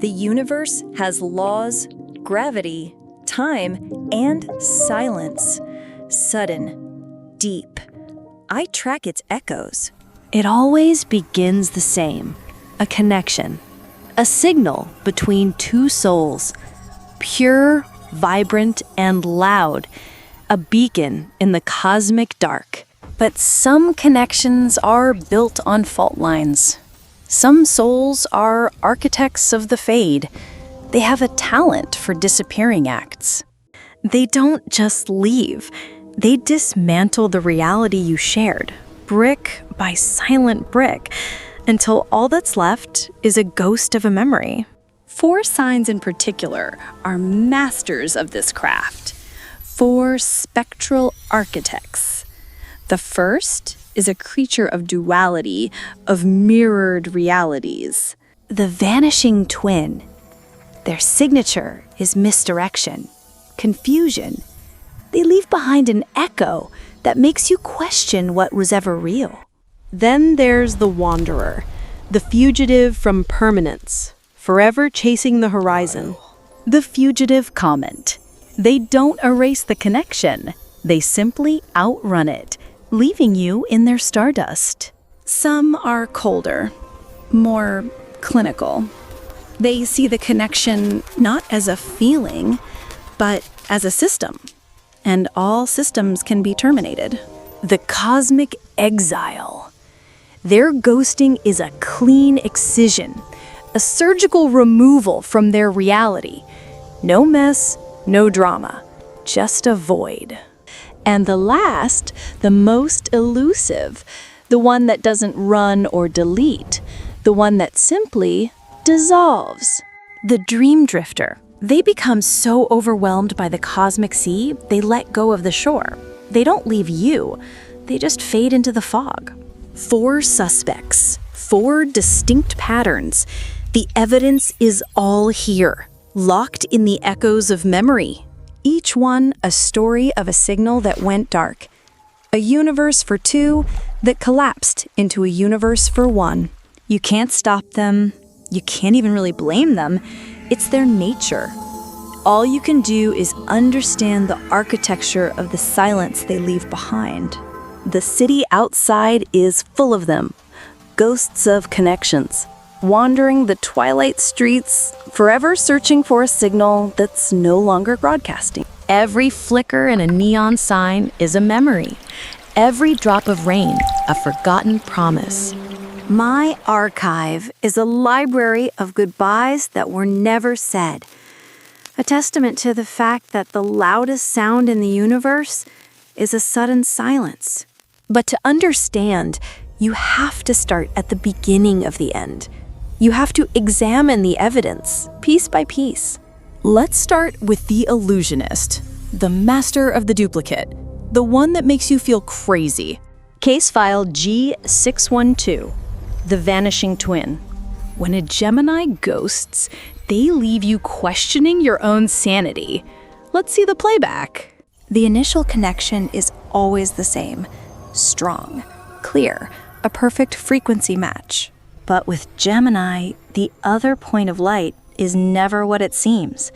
The universe has laws, gravity, time, and silence. Sudden, deep. I track its echoes. It always begins the same. A connection. A signal between two souls. Pure, vibrant, and loud. A beacon in the cosmic dark. But some connections are built on fault lines. Some souls are architects of the fade. They have a talent for disappearing acts. They don't just leave. They dismantle the reality you shared, brick by silent brick, until all that's left is a ghost of a memory. 4 signs in particular are masters of this craft. 4 spectral architects. The first is a creature of duality, of mirrored realities. The Vanishing Twin. Their signature is misdirection, confusion. They leave behind an echo that makes you question what was ever real. Then there's the Wanderer, the fugitive from permanence, forever chasing the horizon. The Fugitive Comet. They don't erase the connection. They simply outrun it, leaving you in their stardust. Some are colder, more clinical. They see the connection not as a feeling, but as a system. And all systems can be terminated. The Cosmic Exile. Their ghosting is a clean excision, a surgical removal from their reality. No mess, no drama, just a void. And the last, the most elusive, the one that doesn't run or delete, the one that simply dissolves. The Dream Drifter. They become so overwhelmed by the cosmic sea, they let go of the shore. They don't leave you, they just fade into the fog. 4 suspects, 4 distinct patterns. The evidence is all here, locked in the echoes of memory. Each one a story of a signal that went dark. A universe for 2 that collapsed into a universe for 1. You can't stop them. You can't even really blame them. It's their nature. All you can do is understand the architecture of the silence they leave behind. The city outside is full of them. Ghosts of connections, wandering the twilight streets, forever searching for a signal that's no longer broadcasting. Every flicker in a neon sign is a memory. Every drop of rain, a forgotten promise. My archive is a library of goodbyes that were never said. A testament to the fact that the loudest sound in the universe is a sudden silence. But to understand, you have to start at the beginning of the end. You have to examine the evidence, piece by piece. Let's start with the illusionist, the master of the duplicate, the one that makes you feel crazy. Case file G612, the Vanishing Twin. When a Gemini ghosts, they leave you questioning your own sanity. Let's see the playback. The initial connection is always the same. Strong, clear, a perfect frequency match. But with Gemini, the other point of light is never what it seems.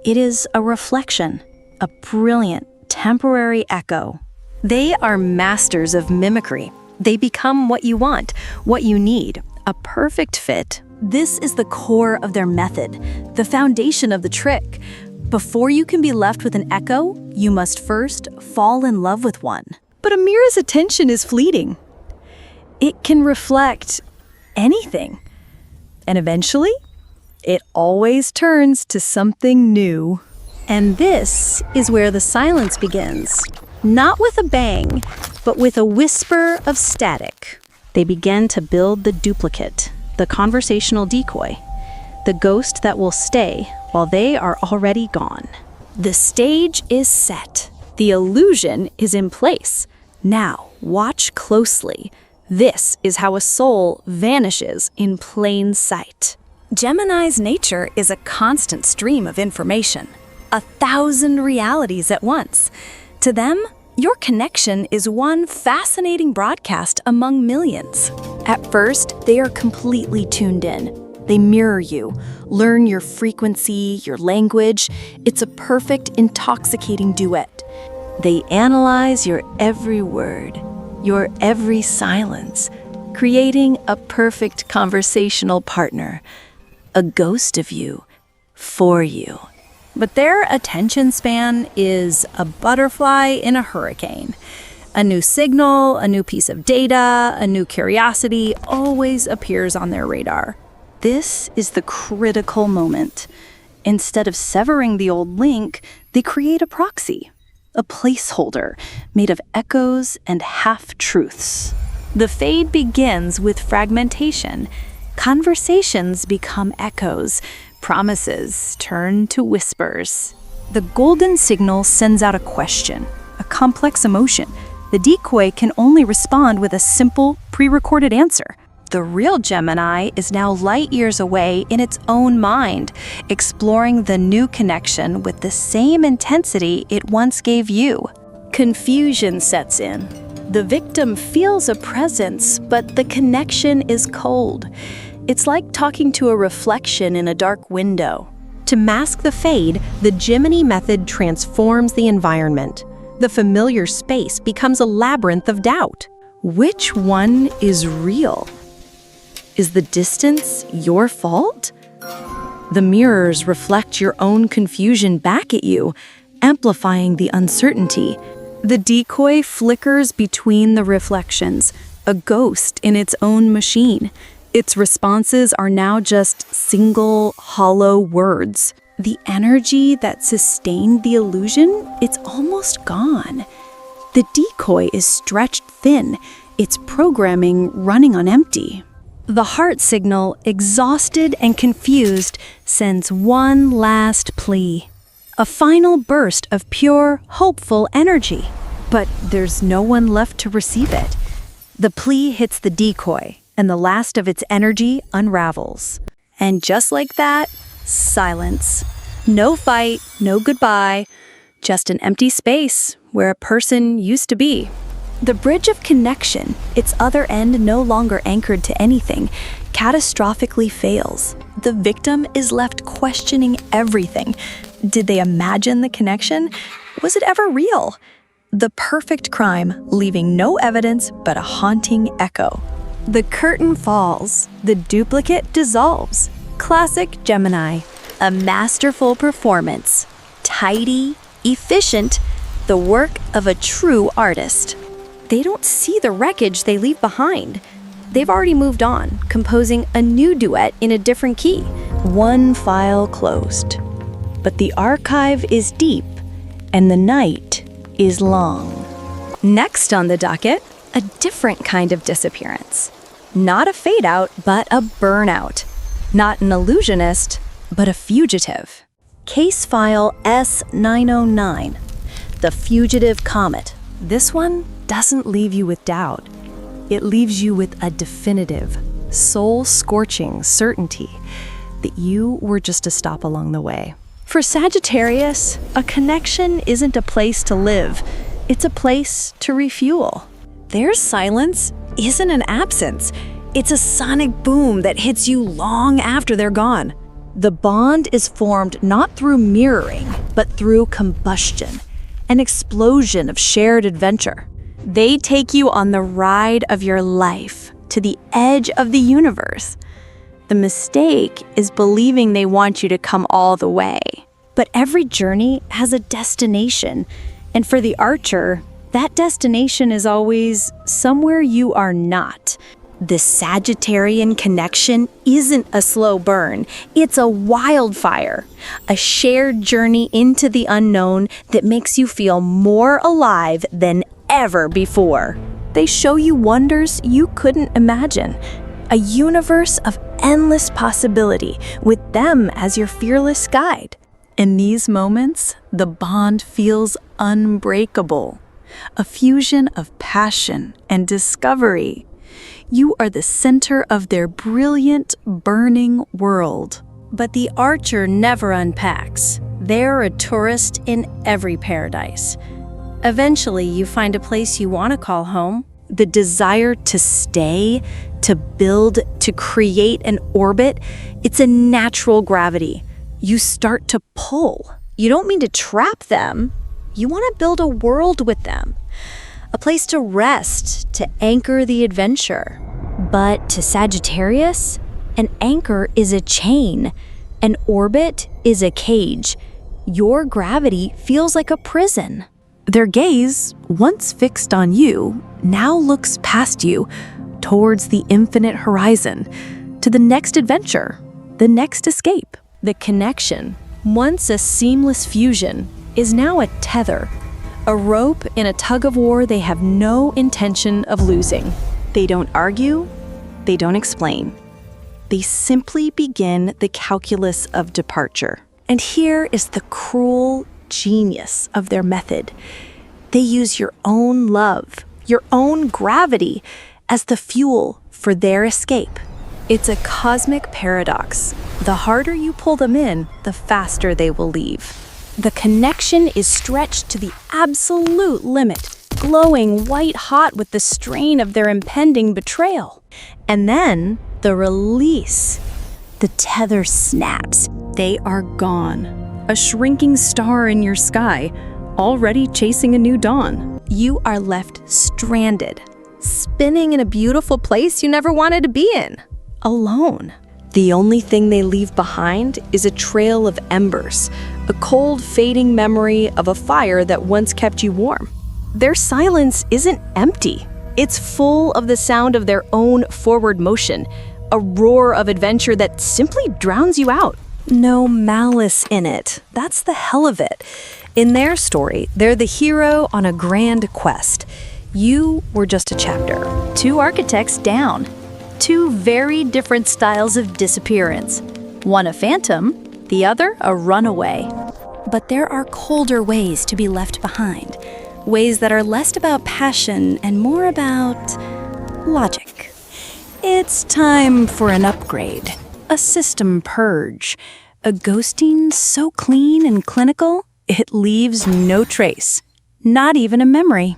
It is a reflection, a brilliant, temporary echo. They are masters of mimicry. They become what you want, what you need, a perfect fit. This is the core of their method, the foundation of the trick. Before you can be left with an echo, you must first fall in love with one. But a mirror's attention is fleeting. It can reflect anything. And eventually, it always turns to something new. And this is where the silence begins. Not with a bang, but with a whisper of static. They begin to build the duplicate, the conversational decoy, the ghost that will stay while they are already gone. The stage is set. The illusion is in place. Now, watch closely. This is how a soul vanishes in plain sight. Gemini's nature is a constant stream of information. 1,000 realities at once. To them, your connection is one fascinating broadcast among millions. At first, they are completely tuned in. They mirror you, learn your frequency, your language. It's a perfect, intoxicating duet. They analyze your every word, your every silence, creating a perfect conversational partner, a ghost of you, for you. But their attention span is a butterfly in a hurricane. A new signal, a new piece of data, a new curiosity always appears on their radar. This is the critical moment. Instead of severing the old link, they create a proxy, a placeholder made of echoes and half-truths. The fade begins with fragmentation. Conversations become echoes. Promises turn to whispers. The golden signal sends out a question, a complex emotion. The decoy can only respond with a simple, pre-recorded answer. The real Gemini is now light years away in its own mind, exploring the new connection with the same intensity it once gave you. Confusion sets in. The victim feels a presence, but the connection is cold. It's like talking to a reflection in a dark window. To mask the fade, the Gemini method transforms the environment. The familiar space becomes a labyrinth of doubt. Which one is real? Is the distance your fault? The mirrors reflect your own confusion back at you, amplifying the uncertainty. The decoy flickers between the reflections, a ghost in its own machine. Its responses are now just single, hollow words. The energy that sustained the illusion, it's almost gone. The decoy is stretched thin, its programming running on empty. The heart signal, exhausted and confused, sends one last plea. A final burst of pure, hopeful energy. But there's no one left to receive it. The plea hits the decoy, and the last of its energy unravels. And just like that, silence. No fight, no goodbye, just an empty space where a person used to be. The bridge of connection, its other end no longer anchored to anything, catastrophically fails. The victim is left questioning everything. Did they imagine the connection? Was it ever real? The perfect crime, leaving no evidence but a haunting echo. The curtain falls, the duplicate dissolves. Classic Gemini, a masterful performance, tidy, efficient, the work of a true artist. They don't see the wreckage they leave behind. They've already moved on, composing a new duet in a different key. One file closed. But the archive is deep, and the night is long. Next on the docket, a different kind of disappearance. Not a fade out, but a burnout. Not an illusionist, but a fugitive. Case file S909, the Fugitive Comet. This one doesn't leave you with doubt. It leaves you with a definitive, soul-scorching certainty that you were just a stop along the way. For Sagittarius, a connection isn't a place to live. It's a place to refuel. Their silence isn't an absence. It's a sonic boom that hits you long after they're gone. The bond is formed not through mirroring, but through combustion, an explosion of shared adventure. They take you on the ride of your life to the edge of the universe. The mistake is believing they want you to come all the way. But every journey has a destination, and for the archer, that destination is always somewhere you are not. The Sagittarian connection isn't a slow burn, it's a wildfire, a shared journey into the unknown that makes you feel more alive than ever before. They show you wonders you couldn't imagine, a universe of endless possibility with them as your fearless guide. In these moments, the bond feels unbreakable, a fusion of passion and discovery. You are the center of their brilliant, burning world. But the archer never unpacks. They're a tourist in every paradise. Eventually, you find a place you want to call home. The desire to stay, to build, to create an orbit, it's a natural gravity. You start to pull. You don't mean to trap them. You want to build a world with them. A place to rest, to anchor the adventure. But to Sagittarius, an anchor is a chain. An orbit is a cage. Your gravity feels like a prison. Their gaze, once fixed on you, now looks past you, towards the infinite horizon, to the next adventure, the next escape. The connection, once a seamless fusion, is now a tether, a rope in a tug-of-war they have no intention of losing. They don't argue, they don't explain. They simply begin the calculus of departure. And here is the cruel genius of their method. They use your own love, your own gravity, as the fuel for their escape. It's a cosmic paradox. The harder you pull them in, the faster they will leave. The connection is stretched to the absolute limit, glowing white-hot with the strain of their impending betrayal. And then, the release. The tether snaps. They are gone. A shrinking star in your sky, already chasing a new dawn. You are left stranded, spinning in a beautiful place you never wanted to be in. Alone. The only thing they leave behind is a trail of embers, a cold, fading memory of a fire that once kept you warm. Their silence isn't empty. It's full of the sound of their own forward motion, a roar of adventure that simply drowns you out. No malice in it. That's the hell of it. In their story, they're the hero on a grand quest. You were just a chapter. 2 architects down. 2 very different styles of disappearance. One a phantom, the other a runaway. But there are colder ways to be left behind. Ways that are less about passion and more about logic. It's time for an upgrade, a system purge, a ghosting so clean and clinical, it leaves no trace, not even a memory.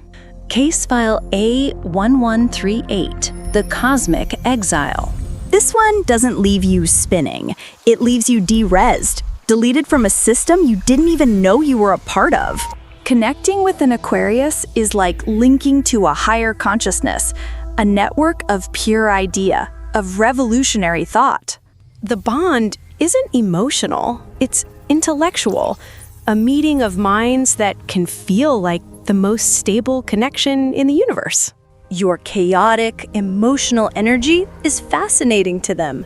Case file A1138, the Cosmic Exile. This one doesn't leave you spinning. It leaves you de-rezzed, deleted from a system you didn't even know you were a part of. Connecting with an Aquarius is like linking to a higher consciousness, a network of pure idea, of revolutionary thought. The bond isn't emotional, it's intellectual, a meeting of minds that can feel like the most stable connection in the universe. Your chaotic, emotional energy is fascinating to them,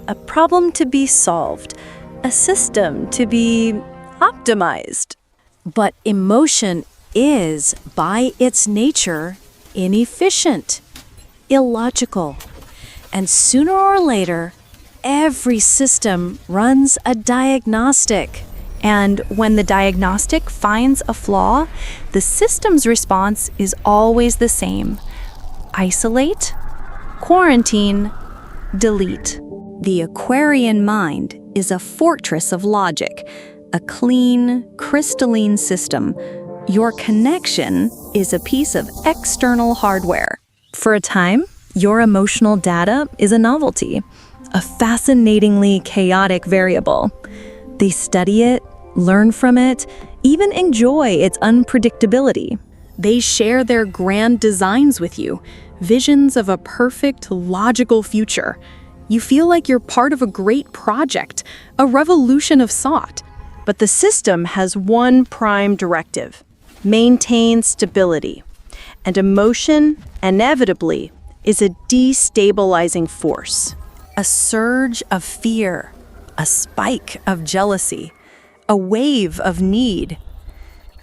a problem to be solved, a system to be optimized. But emotion is, by its nature, inefficient, illogical. And sooner or later, every system runs a diagnostic. And when the diagnostic finds a flaw, the system's response is always the same. Isolate, quarantine, delete. The Aquarian mind is a fortress of logic, a clean, crystalline system. Your connection is a piece of external hardware. For a time, your emotional data is a novelty, a fascinatingly chaotic variable. They study it, learn from it, even enjoy its unpredictability. They share their grand designs with you, visions of a perfect, logical future. You feel like you're part of a great project, a revolution of thought. But the system has one prime directive: maintain stability. And emotion, inevitably, is a destabilizing force. A surge of fear, a spike of jealousy, a wave of need.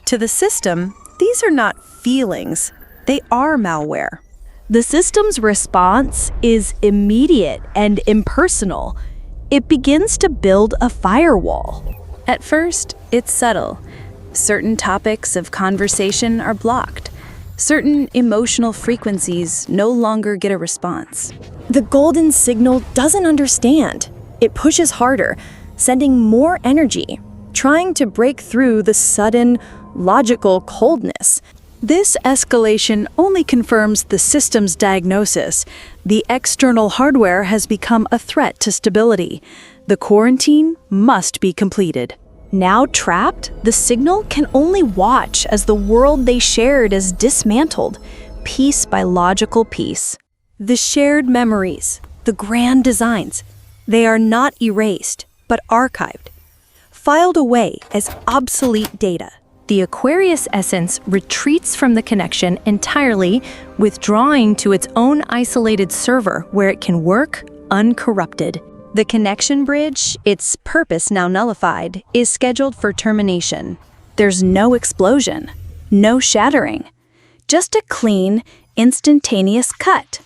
To the system, these are not feelings, they are malware. The system's response is immediate and impersonal. It begins to build a firewall. At first, it's subtle. Certain topics of conversation are blocked. Certain emotional frequencies no longer get a response. The golden signal doesn't understand. It pushes harder, sending more energy, trying to break through the sudden, logical coldness. This escalation only confirms the system's diagnosis. The external hardware has become a threat to stability. The quarantine must be completed. Now trapped, the signal can only watch as the world they shared is dismantled, piece by logical piece. The shared memories, the grand designs, they are not erased, but archived, filed away as obsolete data. The Aquarius essence retreats from the connection entirely, withdrawing to its own isolated server where it can work uncorrupted. The connection bridge, its purpose now nullified, is scheduled for termination. There's no explosion, no shattering, just a clean, instantaneous cut.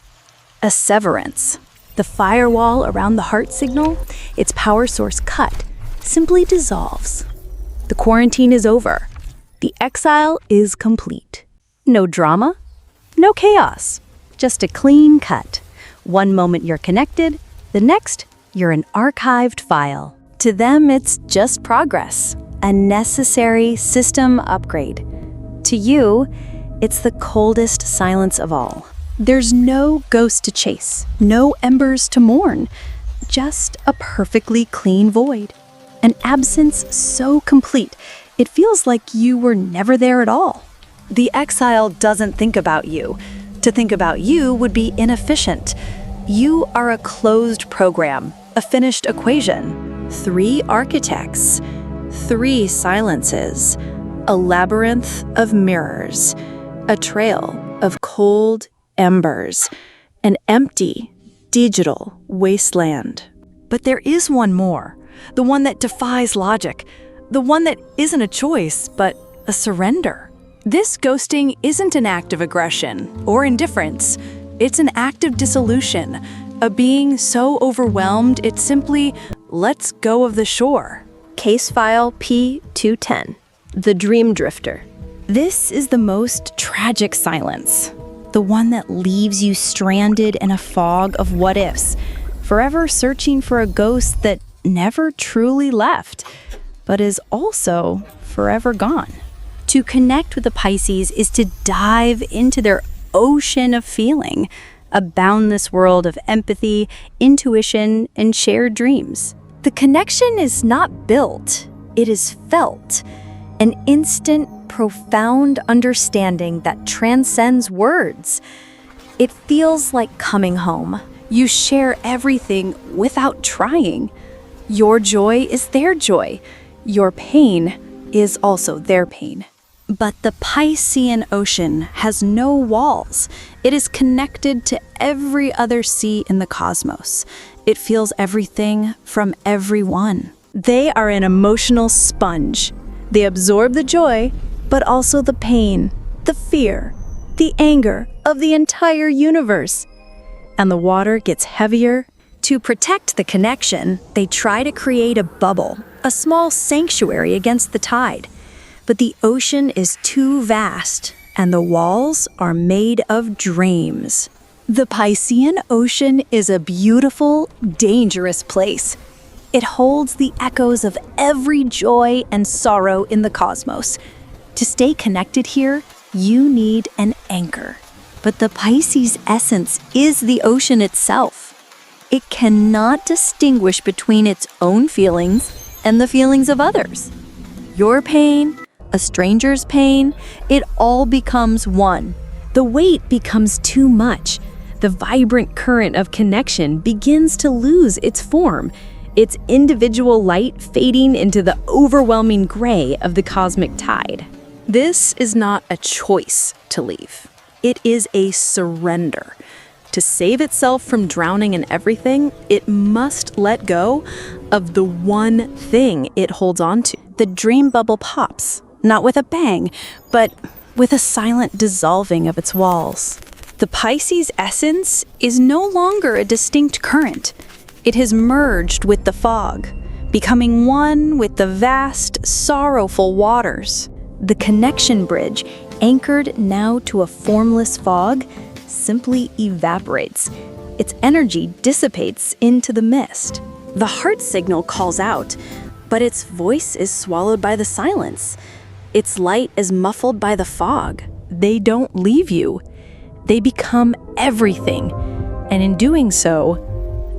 A severance. The firewall around the heart signal, its power source cut, simply dissolves. The quarantine is over. The exile is complete. No drama, no chaos, just a clean cut. One moment you're connected, the next you're an archived file. To them, it's just progress, a necessary system upgrade. To you, it's the coldest silence of all. There's no ghost to chase, no embers to mourn, just a perfectly clean void. An absence so complete, it feels like you were never there at all. The exile doesn't think about you. To think about you would be inefficient. You are a closed program, a finished equation. 3 architects, 3 silences, a labyrinth of mirrors, a trail of cold embers, an empty, digital wasteland. But there is one more, the one that defies logic, the one that isn't a choice, but a surrender. This ghosting isn't an act of aggression or indifference. It's an act of dissolution, a being so overwhelmed it simply lets go of the shore. Case file P210, the Dream Drifter. This is the most tragic silence, the one that leaves you stranded in a fog of what-ifs, forever searching for a ghost that never truly left, but is also forever gone. To connect with the Pisces is to dive into their ocean of feeling, a boundless world of empathy, intuition, and shared dreams. The connection is not built, it is felt. An instant, profound understanding that transcends words. It feels like coming home. You share everything without trying. Your joy is their joy. Your pain is also their pain. But the Piscean Ocean has no walls. It is connected to every other sea in the cosmos. It feels everything from everyone. They are an emotional sponge. They absorb the joy, but also the pain, the fear, the anger of the entire universe. And the water gets heavier. To protect the connection, they try to create a bubble, a small sanctuary against the tide. But the ocean is too vast, and the walls are made of dreams. The Piscean Ocean is a beautiful, dangerous place. It holds the echoes of every joy and sorrow in the cosmos. To stay connected here, you need an anchor. But the Pisces essence is the ocean itself. It cannot distinguish between its own feelings and the feelings of others. Your pain, a stranger's pain, it all becomes one. The weight becomes too much. The vibrant current of connection begins to lose its form, its individual light fading into the overwhelming gray of the cosmic tide. This is not a choice to leave. It is a surrender. To save itself from drowning in everything, it must let go of the one thing it holds on to. The dream bubble pops, not with a bang, but with a silent dissolving of its walls. The Pisces essence is no longer a distinct current. It has merged with the fog, becoming one with the vast, sorrowful waters. The connection bridge, anchored now to a formless fog, simply evaporates. Its energy dissipates into the mist. The heart signal calls out, but its voice is swallowed by the silence. Its light is muffled by the fog. they don't leave you. They become everything. And in doing so,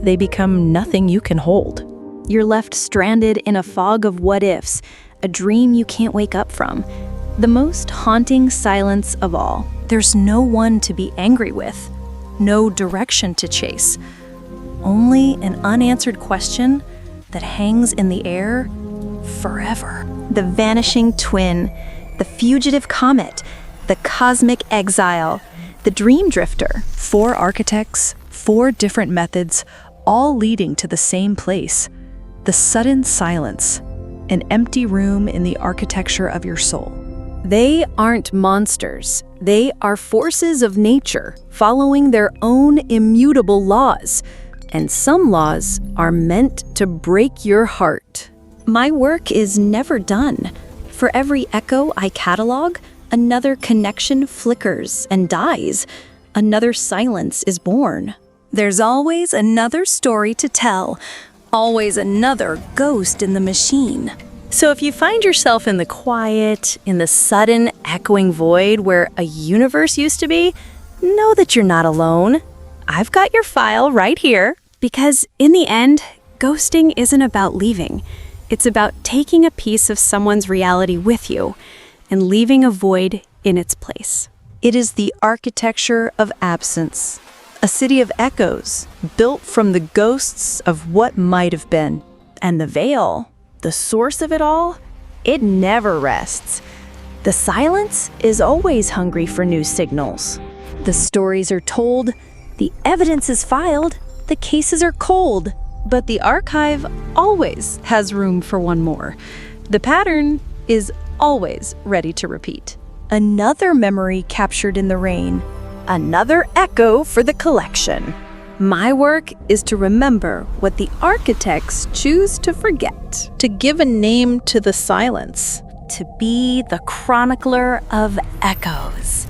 they become nothing you can hold. You're left stranded in a fog of what-ifs, a dream you can't wake up from. The most haunting silence of all. There's no one to be angry with, no direction to chase. Only an unanswered question that hangs in the air forever. The Vanishing Twin, the Fugitive Comet, the Cosmic Exile, the Dream Drifter. 4 architects, 4 different methods, all leading to the same place. The sudden silence, an empty room in the architecture of your soul. They aren't monsters. They are forces of nature, following their own immutable laws. And some laws are meant to break your heart. My work is never done. For every echo I catalog, another connection flickers and dies. Another silence is born. There's always another story to tell. Always another ghost in the machine. So if you find yourself in the quiet, in the sudden echoing void where a universe used to be, know that you're not alone. I've got your file right here. Because in the end, ghosting isn't about leaving. It's about taking a piece of someone's reality with you and leaving a void in its place. It is the architecture of absence, a city of echoes, built from the ghosts of what might have been. And the veil, the source of it all, it never rests. The silence is always hungry for new signals. The stories are told, the evidence is filed, the cases are cold, but the archive always has room for one more. The pattern is always ready to repeat. Another memory captured in the rain. Another echo for the collection. My work is to remember what the architects choose to forget. To give a name to the silence. To be the Chronicler of Echoes.